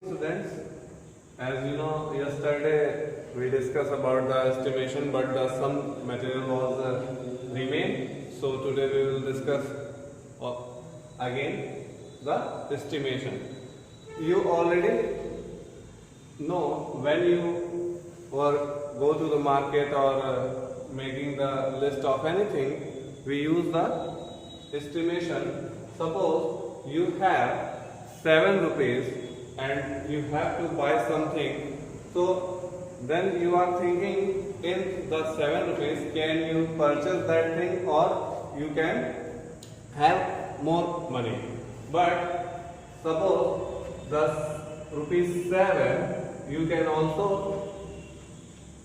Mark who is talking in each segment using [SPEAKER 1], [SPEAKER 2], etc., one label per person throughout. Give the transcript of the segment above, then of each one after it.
[SPEAKER 1] Students, as you know, yesterday we discussed about the estimation, but some material was remain. So today we will discuss uh, again the estimation. You already know when you go to the market or making the list of anything, we use the estimation. Suppose you have 7 rupees and you have to buy something, so then you are thinking in the 7 rupees can you purchase that thing or you can have more money. But suppose the rupees 7 you can also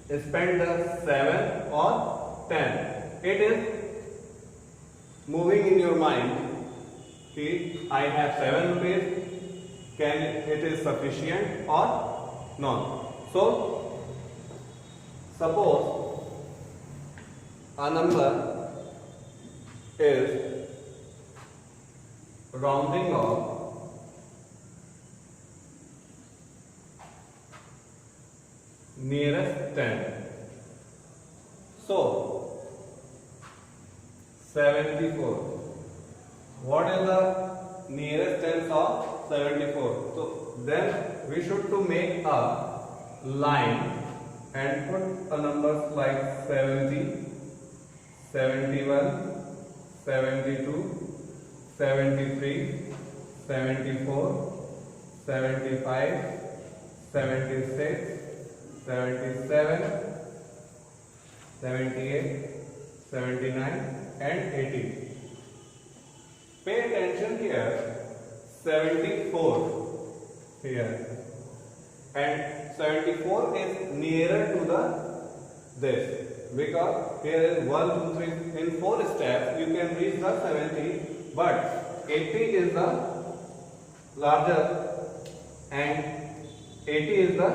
[SPEAKER 1] spend the 7 or 10. It is moving in your mind. Okay, I have 7 rupees. Can it is sufficient or not? So suppose a number is rounding off nearest 10. So 74. What is the nearest tens of 74? So then we should to make a line and put a numbers like 70, 71, 72, 73, 74, 75, 76, 77, 78, 79 and 80. Pay attention here. 74 here, and 74 is nearer to the this, because here is 1, 2, 3 in 4 steps you can reach the 70, but 80 is the larger and 80 is the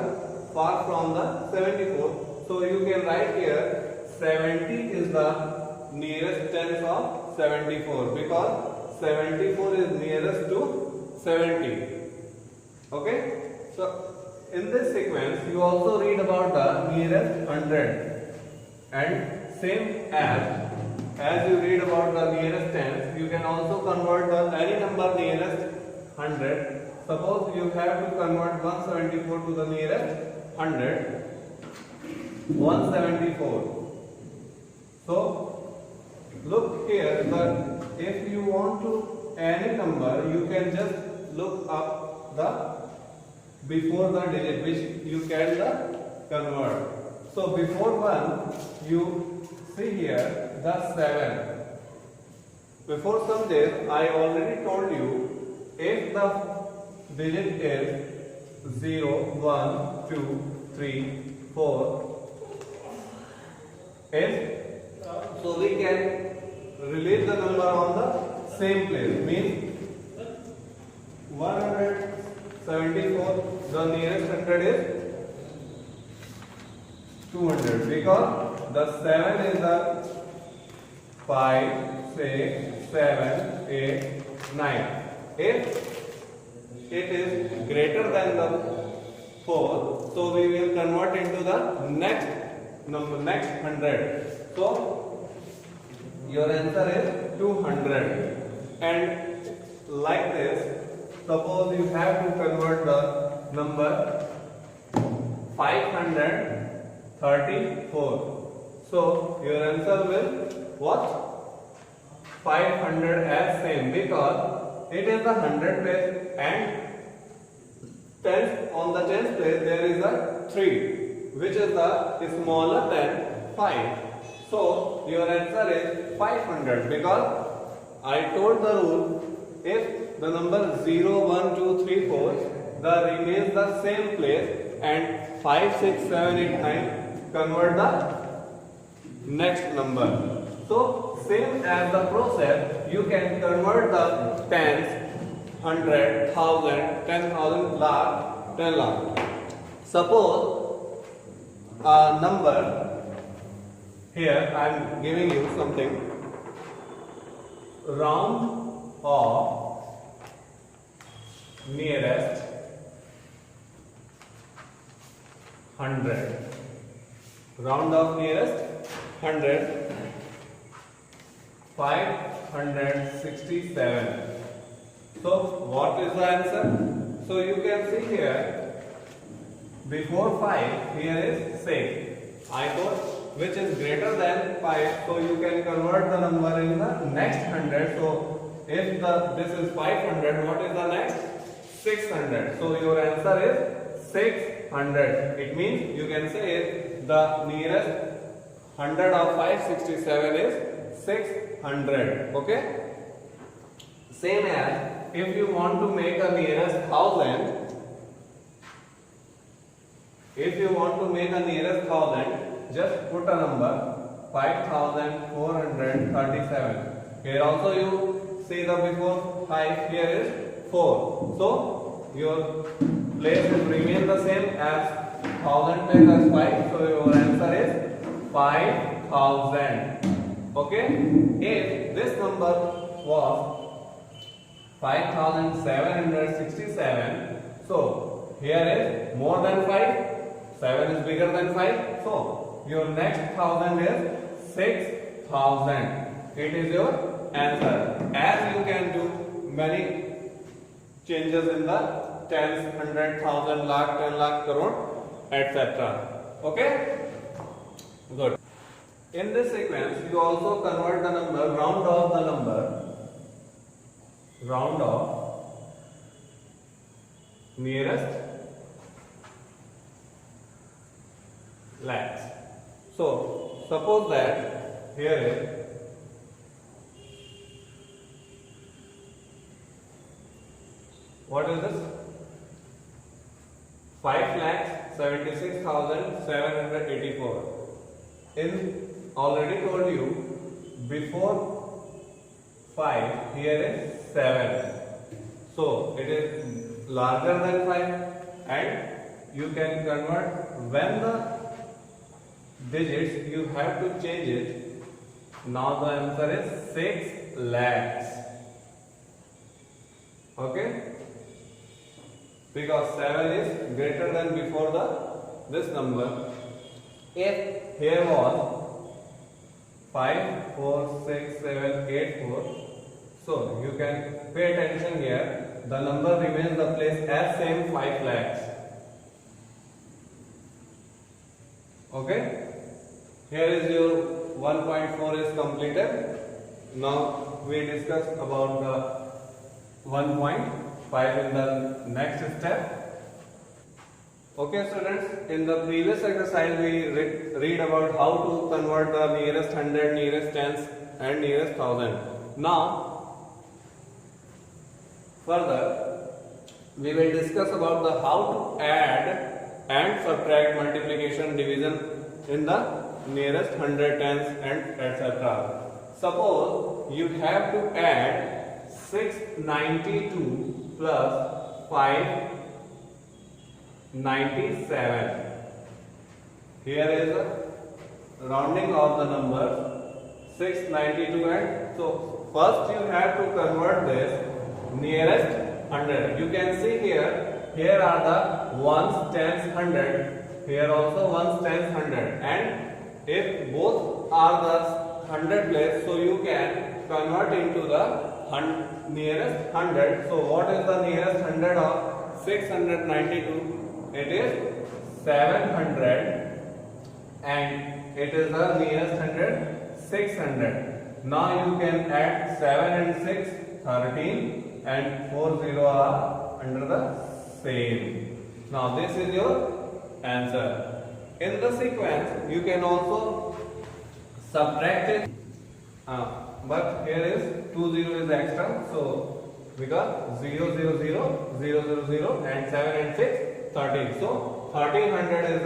[SPEAKER 1] far from the 74. So you can write here 70 is the nearest tens of 74, because 74 is nearest to 70. Okay, so in this sequence you also read about the nearest 100, and same as you read about the nearest tens, you can also convert the any number nearest 100. Suppose you have to convert 174 to the nearest 100, 174. So look here that if you want to any number, you can just look up the before the digit which you can convert. So before 1 you see here the 7. Before some days I already told you, if the digit is 0, 1, 2, 3, 4, if so we can release the number on the same place, means 174, the nearest 100 is 200, because the 7 is the 5, 6, 7, 8, 9. If it is greater than the 4, so we will convert into the next number, next 100. So your answer is 200. And like this, suppose you have to convert the number 534. So your answer will what? 500 as same, because it is the 100 place and tens on the tens place there is a 3, which is the smaller than 5. So your answer is 500, because I told the rule, if the number 0, 1, 2, 3, 4 the remains the same place, and 5, 6, 7, 8, 9 convert the next number. So same as the process, you can convert the tens, 100, 1000, 10,000, lakh, 10 lakh. Suppose a number, here I am giving you something, round of nearest 100. Round off nearest 100. 567. So what is the answer? So you can see here, before 5 here is 6. I thought which is greater than 5, so you can convert the number in the next 100. So if this is 500, what is the next? 600. So your answer is 600. It means you can say the nearest 100 of 567 is 600. Okay. Same as if you want to make a nearest 1000. If you want to make a nearest 1000, just put a number 5437. Here also you see the before 5, here is 4. So your place will remain the same as 1000 plus 5. So your answer is 5000. Okay. If this number was 5767, so here is more than 5. 7 is bigger than 5. So your next 1000 is 6000. It is your answer. As you can do many changes in the tens, 100, 1000, lakh, 10 lakh, crore, etc. Okay? Good. In this sequence, you also convert the number, round off the number, round off nearest lakhs. So suppose that here is what is this? 5,76,784. In already told you before 5 here is 7. So it is larger than 5 and you can convert when the digits you have to change it. Now the answer is 6 lakhs. Okay? Because 7 is greater than before this number. If here was 5, 4, 6, 7, 8, 4, so you can pay attention here. The number remains the place as same 5 lakhs. Okay? Here is your 1.4 is completed. Now we discuss about the 1.5 in the next step. Okay students, in the previous exercise we read about how to convert the nearest 100, nearest tens and nearest 1000. Now further we will discuss about the how to add and subtract, multiplication, division in the nearest 100, tens and etc. Suppose you have to add 692 plus 597. Here is a rounding of the numbers 692 and so first you have to convert this nearest 100. You can see here are the ones, tens, 100. Here also ones, tens, 100. And if both are the 100 place, so you can convert into the nearest 100. So what is the nearest 100 of 692? It is 700 and it is the nearest 100 600. Now you can add 7 and 6 13 and 4 0 are under the same. Now this is your answer. In the sequence you can also subtract it, but here is 2 0 is extra, so because 0 0 0 0 0 0 and 7 and 6 13. So 1300 is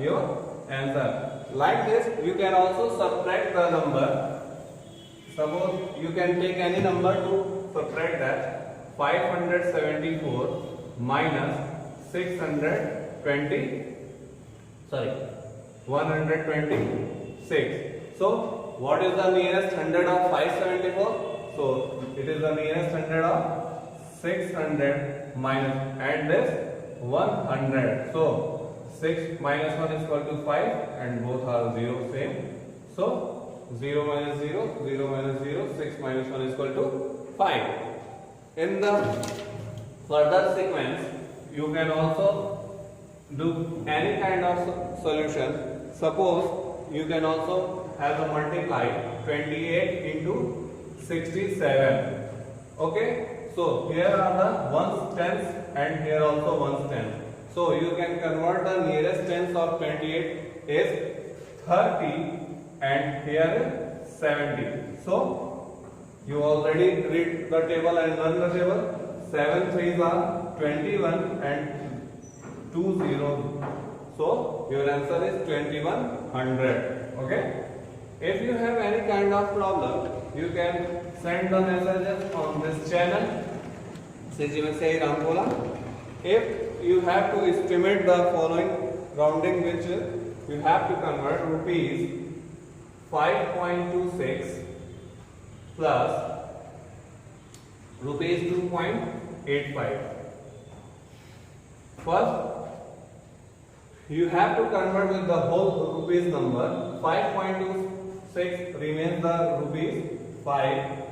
[SPEAKER 1] your answer. Like this you can also subtract the number. Suppose you can take any number to subtract that. 574 minus 126. So what is the nearest 100 of 574? So it is the nearest 100 of 600 minus, add this 100. So 6 minus 1 is equal to 5 and both are 0 same. So 0 minus 0, 0 minus 0, 6 minus 1 is equal to 5. In the further sequence, you can also do any kind of solution. Suppose you can also have a multiply 28 into 67. Okay, so here are the ones tens and here also ones tens. So you can convert the nearest tens of 28 is 30 and here is 70. So you already read the table and learn the table. 7 3s are 21 and 2 zeros. So your answer is 2100. Okay. If you have any kind of problem, you can send the messages on this channel. If you have to estimate the following rounding, which you have to convert rupees 5.26 plus rupees 2.85. First, you have to convert with the whole rupees number. 5.26 remains the rupees 5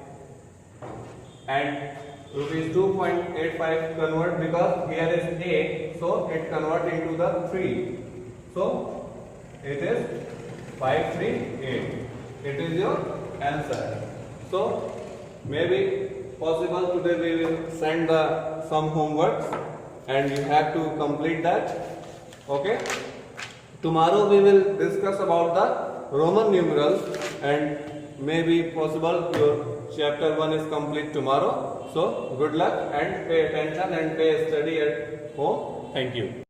[SPEAKER 1] and rupees 2.85 convert because here is 8, so it convert into the 3. So it is 538. It is your answer. So maybe possible today we will send some homeworks and you have to complete that. Okay. Tomorrow we will discuss about the Roman numerals and maybe possible your chapter 1 is complete tomorrow. So good luck and pay attention and pay study at home. Thank you.